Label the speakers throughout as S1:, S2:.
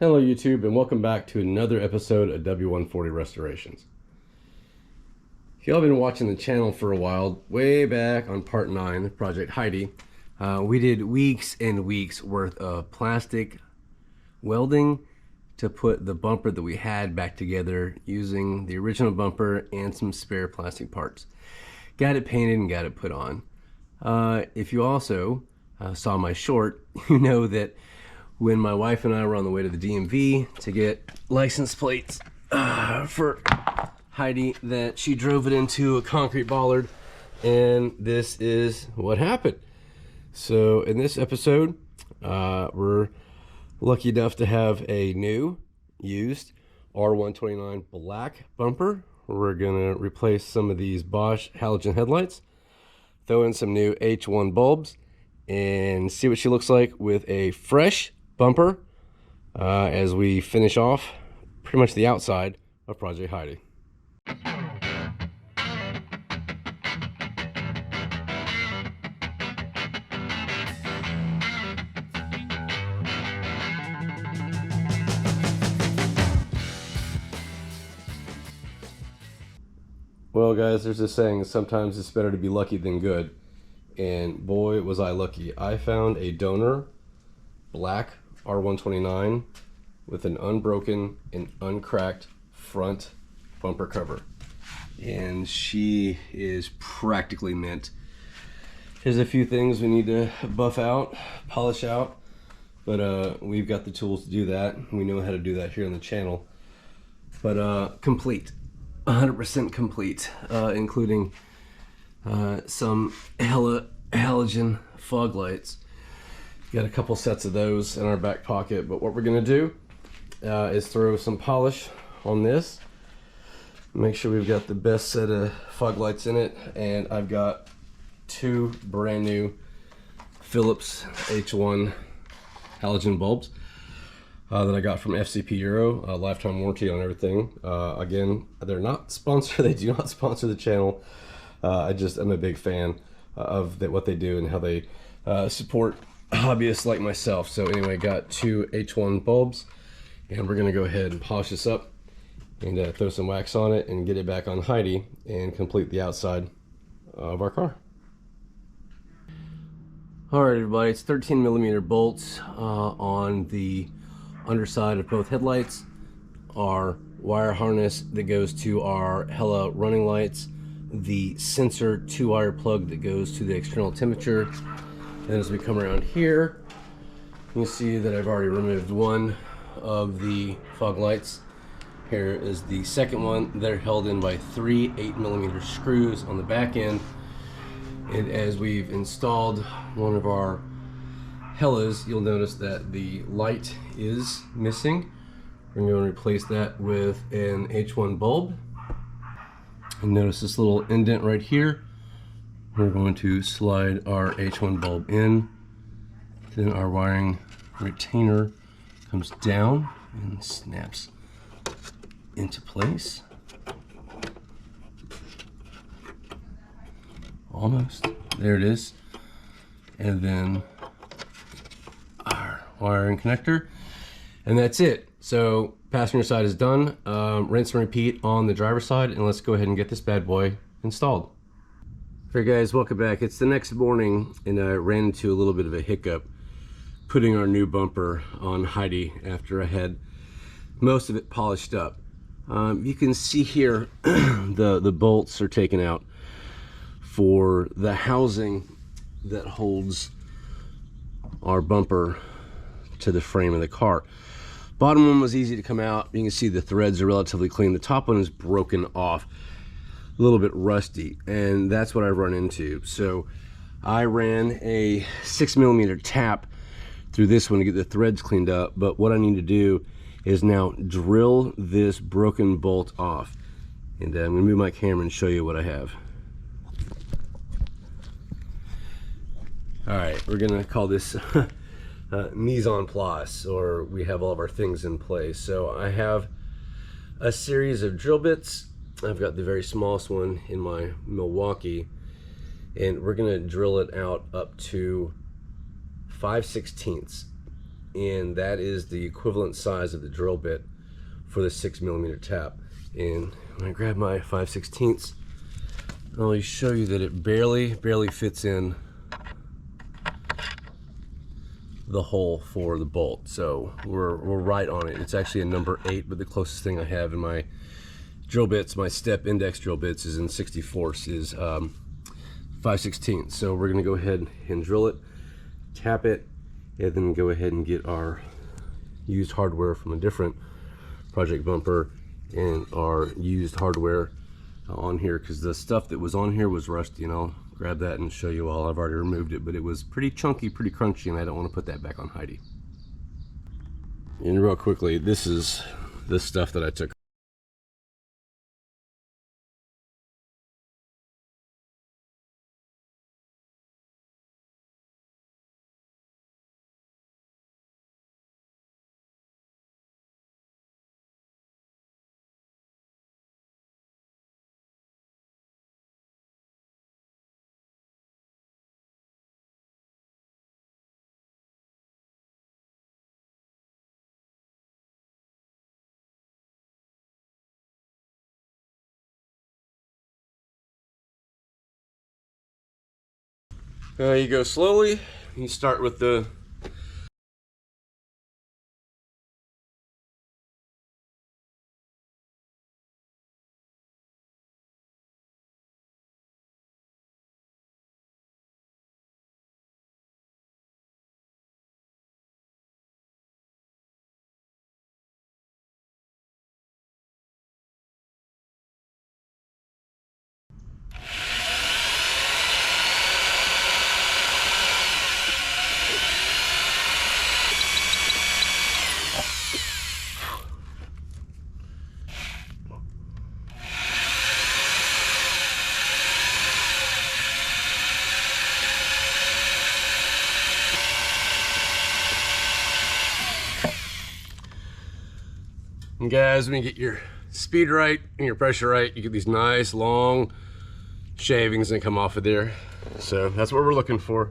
S1: Hello YouTube, and welcome back to another episode of W140 Restorations. If y'all been watching the channel for a while, way back on part 9 of Project Heidi, we did weeks and weeks worth of plastic welding to put the bumper that we had back together using the original bumper and some spare plastic parts. Got it painted and got it put on. If you also saw my short, you know that when my wife and I were on the way to the DMV to get license plates for Heidi, that she drove it into a concrete bollard, and this is what happened. So in this episode, we're lucky enough to have a new used R129 black bumper. We're gonna replace some of these Bosch halogen headlights, throw in some new H1 bulbs, and see what she looks like with a fresh bumper as we finish off pretty much the outside of Project Heidi. Well guys, there's this saying, sometimes it's better to be lucky than good, and boy was I lucky. I found a donor black R129 with an unbroken and uncracked front bumper cover, and she is practically mint. There's a few things we need to buff out, polish out, but we've got the tools to do that. We know how to do that here on the channel. But complete, 100% complete, including some halogen fog lights. Got a couple sets of those in our back pocket, but what we're gonna do is throw some polish on this, make sure we've got the best set of fog lights in it, and I've got two brand new Philips H1 halogen bulbs that I got from FCP Euro, lifetime warranty on everything. Again, they're not sponsored, they do not sponsor the channel. I'm a big fan of what they do and how they support hobbyists like myself. So anyway, got two H1 bulbs, and we're gonna go ahead and polish this up and throw some wax on it and get it back on Heidi and complete the outside of our car. All right, everybody, it's 13mm bolts on the underside of both headlights, our wire harness that goes to our Hella running lights, the sensor 2-wire plug that goes to the external temperature. And as we come around here, you see that I've already removed one of the fog lights. Here is the second one. They're held in by 3 8mm screws on the back end. And as we've installed one of our Hellas, you'll notice that the light is missing. We're going to replace that with an H1 bulb. And notice this little indent right here. We're going to slide our H1 bulb in, then our wiring retainer comes down and snaps into place. Almost, there it is. And then our wiring connector, and that's it. So passenger side is done. Rinse and repeat on the driver's side, and let's go ahead and get this bad boy installed. Hey guys, welcome back. It's the next morning, and I ran into a little bit of a hiccup putting our new bumper on Heidi after I had most of it polished up. You can see here the bolts are taken out for the housing that holds our bumper to the frame of the car. Bottom one was easy to come out. You can see the threads are relatively clean. The top one is broken off, a little bit rusty, and that's what I run into. So I ran a 6mm tap through this one to get the threads cleaned up, but what I need to do is now drill this broken bolt off, and I'm gonna move my camera and show you what I have. All right, we're gonna call this mise en place, or we have all of our things in place. So I have a series of drill bits. I've got the very smallest one in my Milwaukee, and we're gonna drill it out up to 5/16. and that is the equivalent size of the drill bit for the 6mm tap. And when I grab my 5/16, I'll show you that it barely fits in the hole for the bolt. So we're right on it. It's actually a number 8, but the closest thing I have in my drill bits, my step index drill bits, is in 64ths, is 5/16. So we're gonna go ahead and drill it, tap it, and then go ahead and get our used hardware from a different project bumper and our used hardware on here, because the stuff that was on here was rusty, and I'll grab that and show you all. I've already removed it, but it was pretty chunky, pretty crunchy, and I don't want to put that back on Heidi. And real quickly, this is the stuff that I took. You go slowly. You start with the And guys, when you get your speed right and your pressure right, you get these nice long shavings that come off of there. So that's what we're looking for.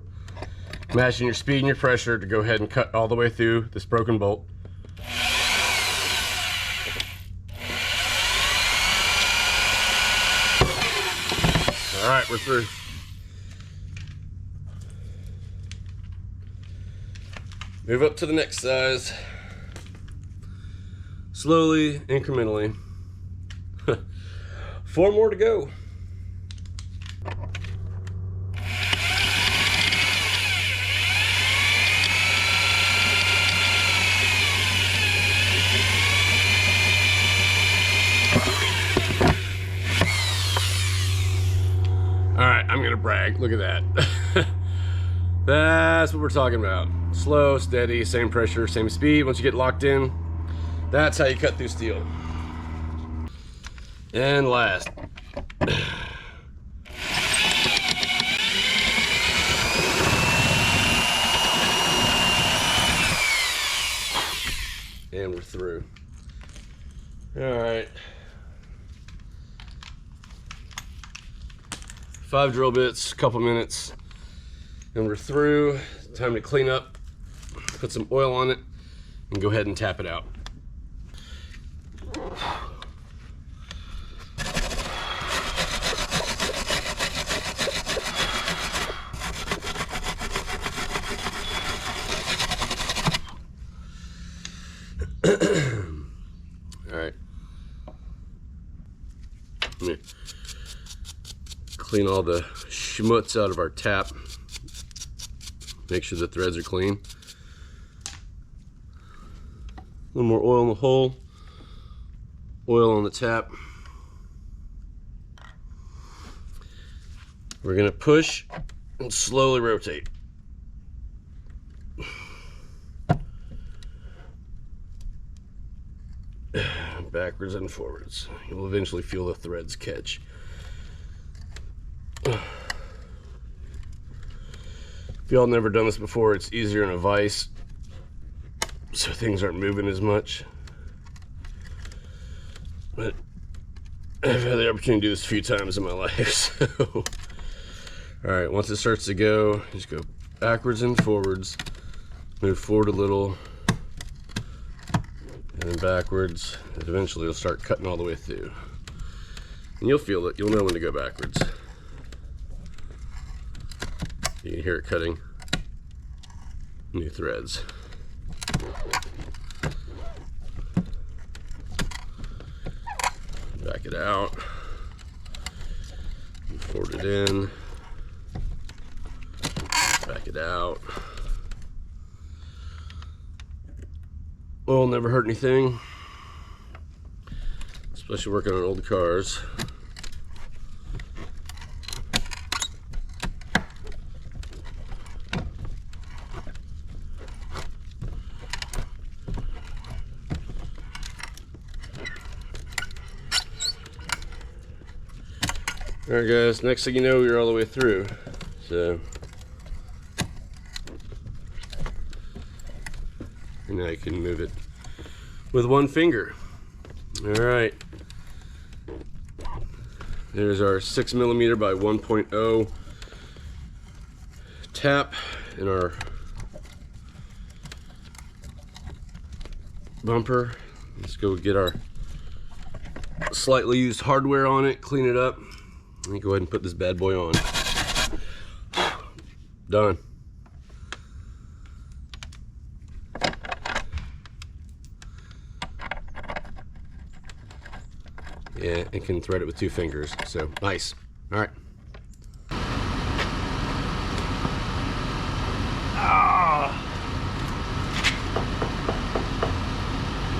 S1: Matching your speed and your pressure to go ahead and cut all the way through this broken bolt. All right, we're through. Move up to the next size. Slowly, incrementally. 4 more to go. All right, I'm gonna brag. Look at that. That's what we're talking about. Slow, steady, same pressure, same speed. Once you get locked in, that's how you cut through steel. And last. And we're through. All right. 5 drill bits, couple minutes, and we're through. Time to clean up, put some oil on it, and go ahead and tap it out. All right. Let me clean all the schmutz out of our tap. Make sure the threads are clean. A little more oil in the hole. Oil on the tap. We're gonna push and slowly rotate. Backwards and forwards. You'll eventually feel the threads catch. If y'all never done this before, it's easier in a vise, so things aren't moving as much. But I've had the opportunity to do this a few times in my life, so. All right, once it starts to go, just go backwards and forwards. Move forward a little, and then backwards, and eventually it'll start cutting all the way through. And you'll feel it, you'll know when to go backwards. You can hear it cutting new threads. Back it out, forward it in, back it out. Oil never hurt anything, especially working on old cars. Alright guys, next thing you know, you're all the way through. So, and now you can move it with one finger. Alright. There's our 6mm by 1.0 tap in our bumper. Let's go get our slightly used hardware on it, clean it up. Let me go ahead and put this bad boy on. Done. Yeah, and can thread it with 2 fingers, so nice. All right. Ah!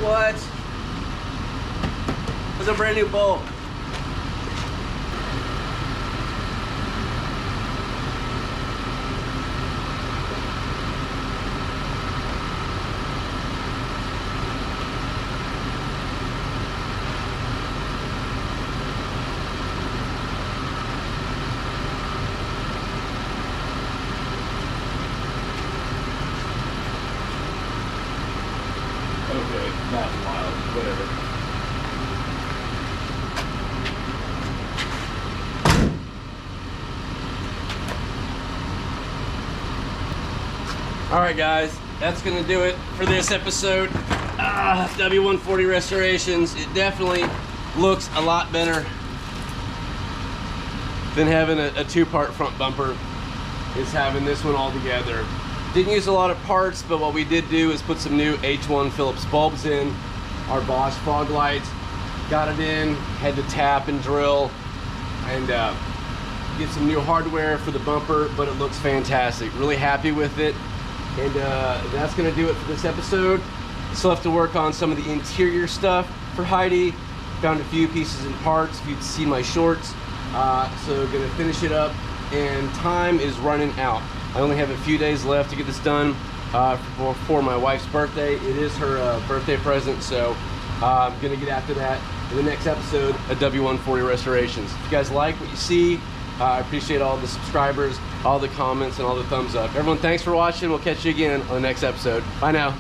S1: What? It's a brand new bolt. Okay, that's wild, whatever. All right, guys, that's gonna do it for this episode. W140 Restorations. It definitely looks a lot better than having a 2-part front bumper. Is having this one all together. Didn't use a lot of parts, but what we did do is put some new H1 Phillips bulbs in, our Bosch fog lights, got it in, had to tap and drill, and get some new hardware for the bumper, but it looks fantastic. Really happy with it, and that's gonna do it for this episode. Still have to work on some of the interior stuff for Heidi. Found a few pieces and parts, if you'd see my shorts. So gonna finish it up, and time is running out. I only have a few days left to get this done for my wife's birthday. It is her birthday present, so I'm gonna get after that in the next episode of W140 Restorations. If you guys like what you see, I appreciate all the subscribers, all the comments, and all the thumbs up. Everyone, thanks for watching. We'll catch you again on the next episode. Bye now.